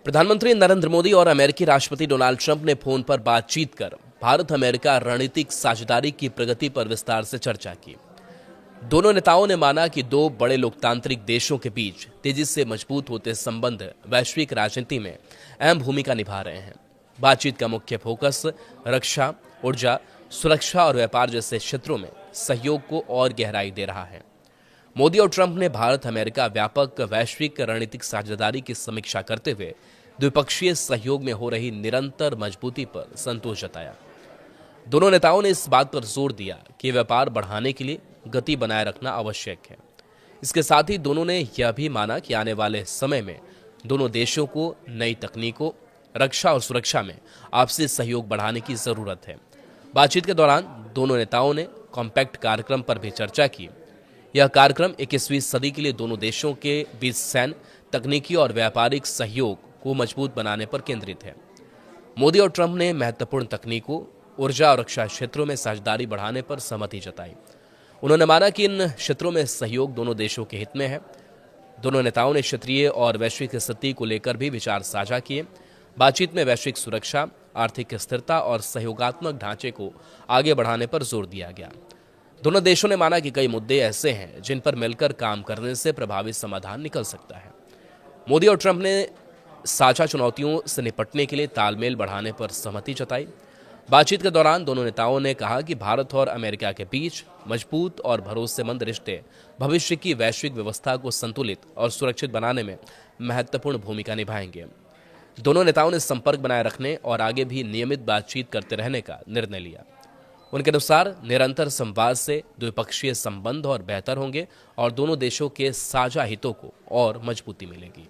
प्रधानमंत्री नरेंद्र मोदी और अमेरिकी राष्ट्रपति डोनाल्ड ट्रंप ने फोन पर बातचीत कर भारत अमेरिका रणनीतिक साझेदारी की प्रगति पर विस्तार से चर्चा की। दोनों नेताओं ने माना कि दो बड़े लोकतांत्रिक देशों के बीच तेजी से मजबूत होते संबंध वैश्विक राजनीति में अहम भूमिका निभा रहे हैं। बातचीत का मुख्य फोकस रक्षा, ऊर्जा, सुरक्षा और व्यापार जैसे क्षेत्रों में सहयोग को और गहराई दे रहा है। मोदी और ट्रंप ने भारत अमेरिका व्यापक वैश्विक रणनीतिक साझेदारी की समीक्षा करते हुए द्विपक्षीय सहयोग में हो रही निरंतर मजबूती पर संतोष जताया। दोनों नेताओं ने इस बात पर जोर दिया कि व्यापार बढ़ाने के लिए गति बनाए रखना आवश्यक है। इसके साथ ही दोनों ने यह भी माना कि आने वाले समय में दोनों देशों को नई तकनीकों, रक्षा और सुरक्षा में आपसी सहयोग बढ़ाने की जरूरत है। बातचीत के दौरान दोनों नेताओं ने कॉम्पैक्ट कार्यक्रम पर भी चर्चा की। यह कार्यक्रम 21वीं सदी के लिए दोनों देशों के बीच सैन्य, तकनीकी और व्यापारिक सहयोग को मजबूत बनाने पर केंद्रित है। मोदी और ट्रंप ने महत्वपूर्ण तकनीकों, ऊर्जा और रक्षा क्षेत्रों में साझेदारी बढ़ाने पर सहमति जताई। उन्होंने माना कि इन क्षेत्रों में सहयोग दोनों देशों के हित में है। दोनों नेताओं ने क्षेत्रीय और वैश्विक स्थिति को लेकर भी विचार साझा किए। बातचीत में वैश्विक सुरक्षा, आर्थिक स्थिरता और सहयोगात्मक ढांचे को आगे बढ़ाने पर जोर दिया गया। दोनों देशों ने माना कि कई मुद्दे ऐसे हैं जिन पर मिलकर काम करने से प्रभावी समाधान निकल सकता है। मोदी और ट्रंप ने साझा चुनौतियों से निपटने के लिए तालमेल बढ़ाने पर सहमति जताई। बातचीत के दौरान दोनों नेताओं ने कहा कि भारत और अमेरिका के बीच मजबूत और भरोसेमंद रिश्ते भविष्य की वैश्विक व्यवस्था को संतुलित और सुरक्षित बनाने में महत्वपूर्ण भूमिका निभाएंगे। दोनों नेताओं ने संपर्क बनाए रखने और आगे भी नियमित बातचीत करते रहने का निर्णय लिया। उनके अनुसार निरंतर संवाद से द्विपक्षीय संबंध और बेहतर होंगे और दोनों देशों के साझा हितों को और मजबूती मिलेगी।